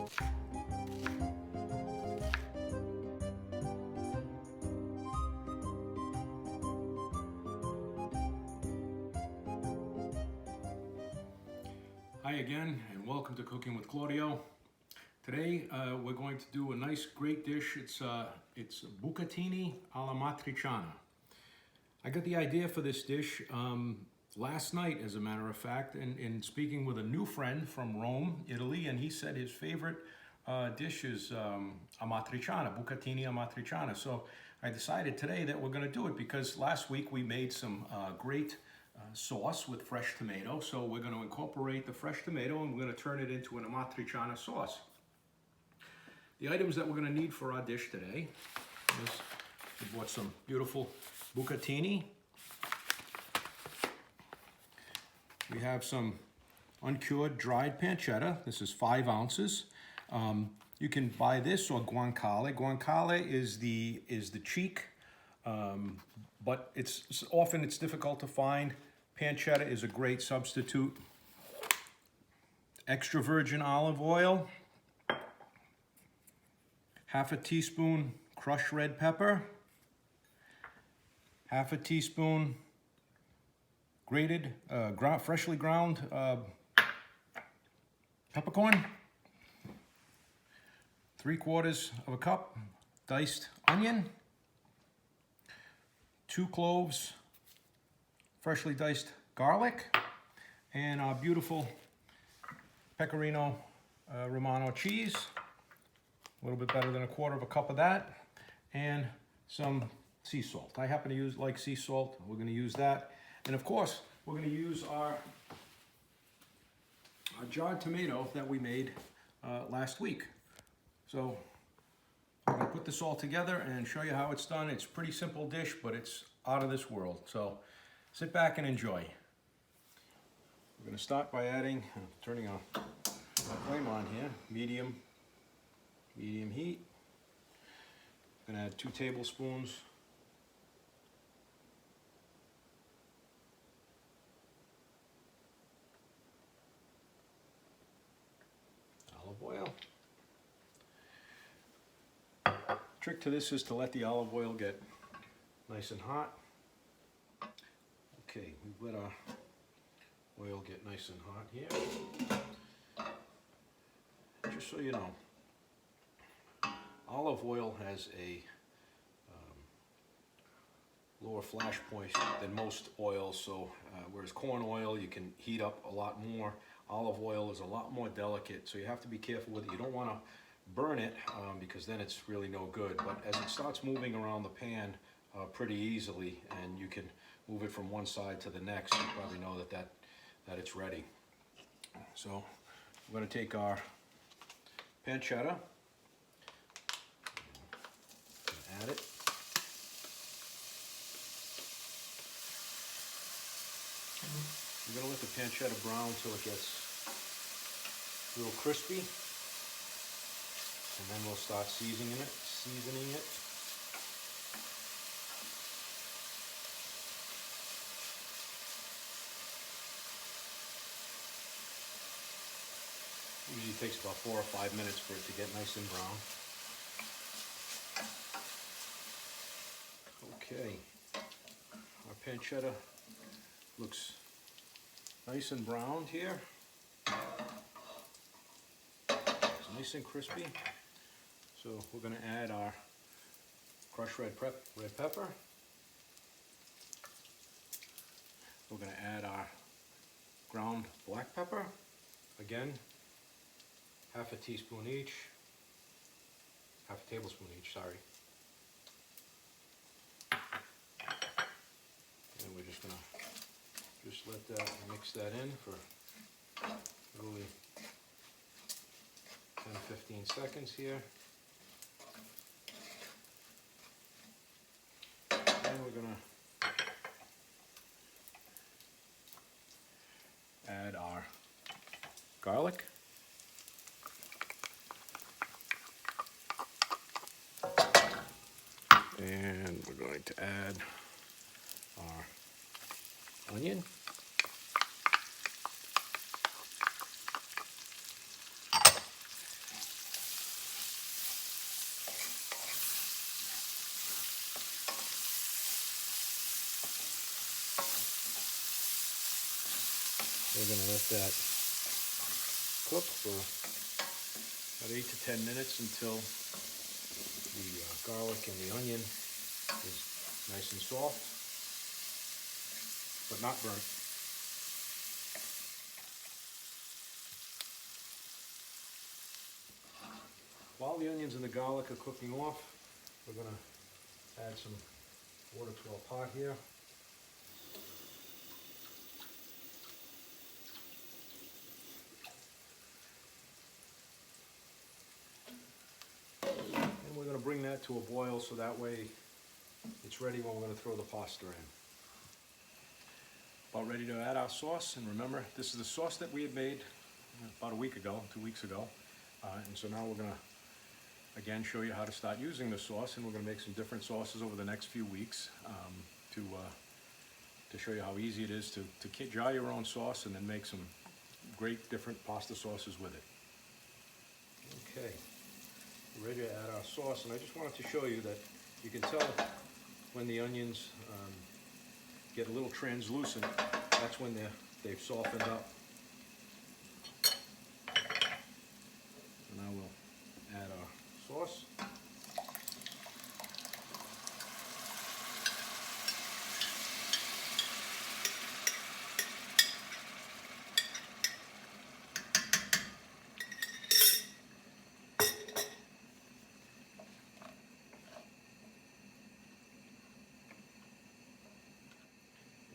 Hi again, and welcome to Cooking with Claudio. Today we're going to do a nice, great dish. It's Bucatini alla matriciana. I got the idea for this dish last night, as a matter of fact, in speaking with a new friend from Rome, Italy, and he said his favorite dish is amatriciana, Bucatini amatriciana. So I decided today that we're going to do it because last week we made some great sauce with fresh tomato. So we're going to incorporate the fresh tomato and we're going to turn it into an amatriciana sauce. The items that we're going to need for our dish today is we bought some beautiful bucatini. We have some uncured dried pancetta. This is 5 ounces. You can buy this or guanciale. Guanciale is the cheek, but it's often difficult to find. Pancetta is a great substitute. Extra virgin olive oil, half a teaspoon crushed red pepper, half a teaspoon grated, freshly ground peppercorn, 3/4 of a cup diced onion, 2 cloves freshly diced garlic, and our beautiful Pecorino Romano cheese, a little bit better than 1/4 of a cup of that, and some sea salt. I happen to like sea salt. We're going to use that. And of course, we're going to use our jarred tomato that we made last week. So I'm going to put this all together and show you how it's done. It's a pretty simple dish, but it's out of this world. So sit back and enjoy. We're going to start by turning our flame on here, medium heat. I'm going to add 2 tablespoons olive oil. Trick to this is to let the olive oil get nice and hot. Okay, we've let our oil get nice and hot here. Just so you know, olive oil has a lower flash point than most oils, so whereas corn oil you can heat up a lot more, olive oil is a lot more delicate, so you have to be careful with it. You don't want to burn it because then it's really no good, but as it starts moving around the pan pretty easily, and you can move it from one side to the next, you probably know that it's ready. So we're going to take our pancetta, add it. We're going to let the pancetta brown until it gets a little crispy, and then we'll start seasoning it. Usually takes about 4 or 5 minutes for it to get nice and brown. Okay, our pancetta looks nice and browned here. It's nice and crispy. So we're going to add our crushed red pepper. We're going to add our ground black pepper. Again, half a teaspoon each, half a tablespoon each, sorry. And we're just going to let that, mix that in for probably 10-15 seconds here. And we're going to add our garlic. And we're going to add our onion. We're going to let that cook for about 8 to 10 minutes until the garlic and the onion is nice and soft, but not burnt. While the onions and the garlic are cooking off, we're going to add some water to our pot here. And we're going to bring that to a boil so that way it's ready when we're going to throw the pasta in. About ready to add our sauce, and remember, this is the sauce that we had made about a week ago, 2 weeks ago. And so now we're going to, again, show you how to start using the sauce, and we're going to make some different sauces over the next few weeks to show you how easy it is to jar your own sauce and then make some great different pasta sauces with it. Okay, we're ready to add our sauce, and I just wanted to show you that you can tell when the onions get a little translucent. That's when they've softened up. So now we'll add our sauce.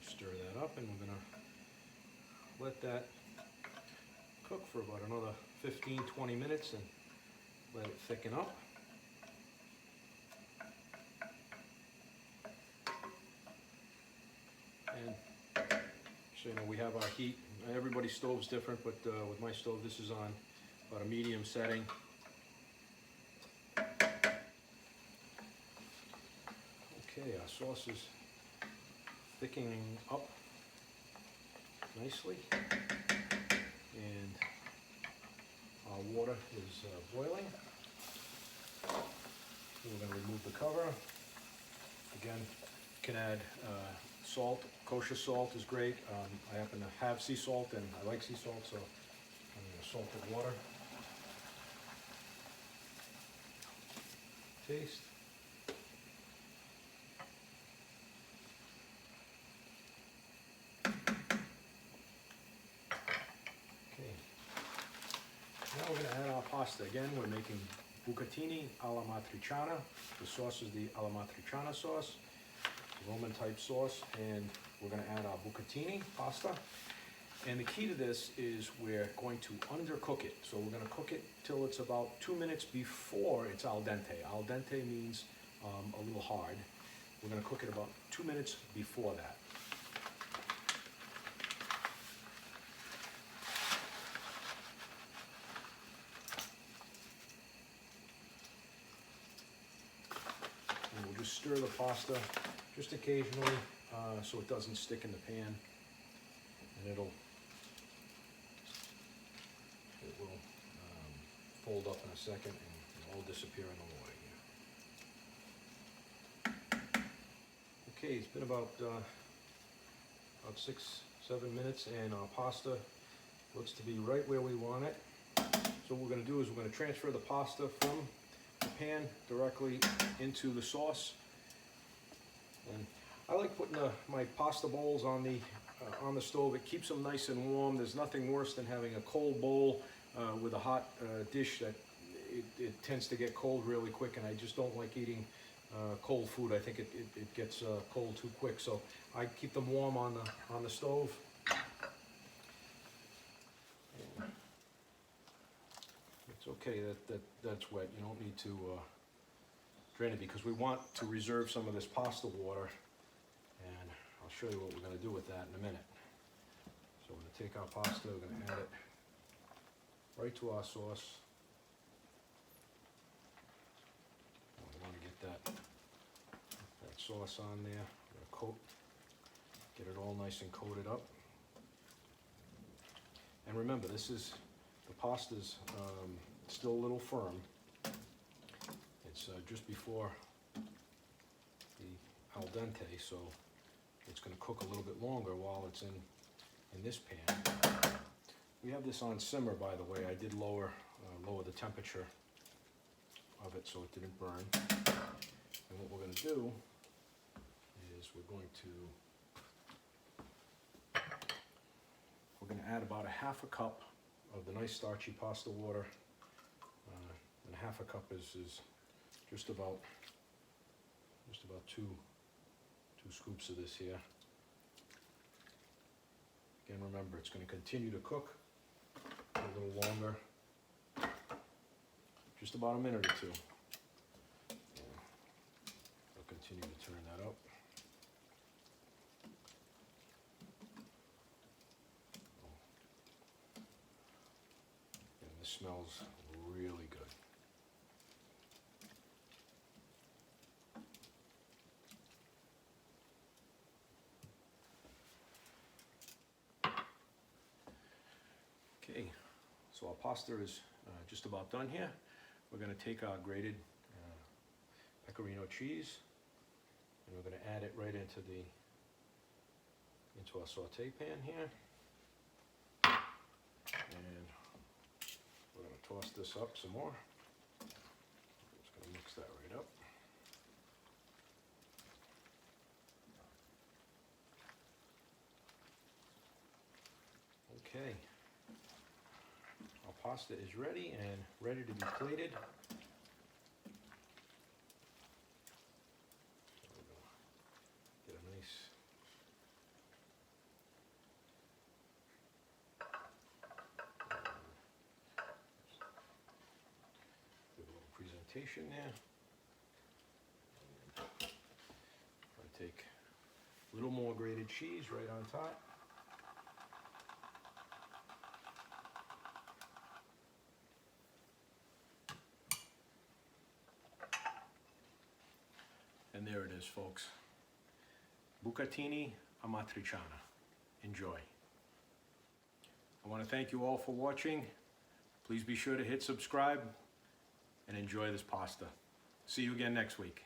Stir that up, and we're going to let that cook for about another 15-20 minutes and let it thicken up. And so we have our heat. Everybody's stove's different, but with my stove, this is on about a medium setting. Okay, our sauce is thickening up nicely, and our water is boiling. We're going to remove the cover. Again, you can add salt. Kosher salt is great. I happen to have sea salt, and I like sea salt, so I'm going to salt the water. Taste. Now we're going to add our pasta. Again, we're making bucatini alla matriciana. The sauce is the alla matriciana sauce, Roman type sauce, and we're going to add our bucatini pasta. And the key to this is we're going to undercook it. So we're going to cook it till it's about 2 minutes before it's al dente. Al dente means a little hard. We're going to cook it about 2 minutes before that. And we'll just stir the pasta just occasionally so it doesn't stick in the pan, and it will fold up in a second and it'll all disappear in the water here. Okay, it's been about 6-7 minutes, and our pasta looks to be right where we want it. So what we're going to do is we're going to transfer the pasta from the pan directly into the sauce. And I like putting my pasta bowls on the stove. It keeps them nice and warm. There's nothing worse than having a cold bowl with a hot dish that it tends to get cold really quick, and I just don't like eating cold food. I think it gets cold too quick, so I keep them warm on the stove. It's okay that's wet. You don't need to drain it, because we want to reserve some of this pasta water, and I'll show you what we're going to do with that in a minute. So we're going to take our pasta, we're going to add it right to our sauce. We want to get that sauce on there. We're going to get it all nice and coated up. And remember, the pasta's still a little firm. It's just before the al dente, so it's going to cook a little bit longer while it's in this pan. We have this on simmer, by the way. I did lower the temperature of it so it didn't burn. And what we're going to do is we're going to add about a half a cup of the nice starchy pasta water, and half a cup is just about two scoops of this here. Again, remember, it's going to continue to cook a little longer, just about a minute or two. And I'll continue to turn that up. And this smells really good. Okay, so our pasta is just about done here. We're going to take our grated pecorino cheese and we're going to add it right into our saute pan here. And we're going to toss this up some more. Just going to mix that right up. Okay. Our pasta is ready and ready to be plated. So we're going to get a nice give a little presentation there. And I take a little more grated cheese right on top. And there it is, folks. Bucatini amatriciana. Enjoy. I want to thank you all for watching. Please be sure to hit subscribe and enjoy this pasta. See you again next week.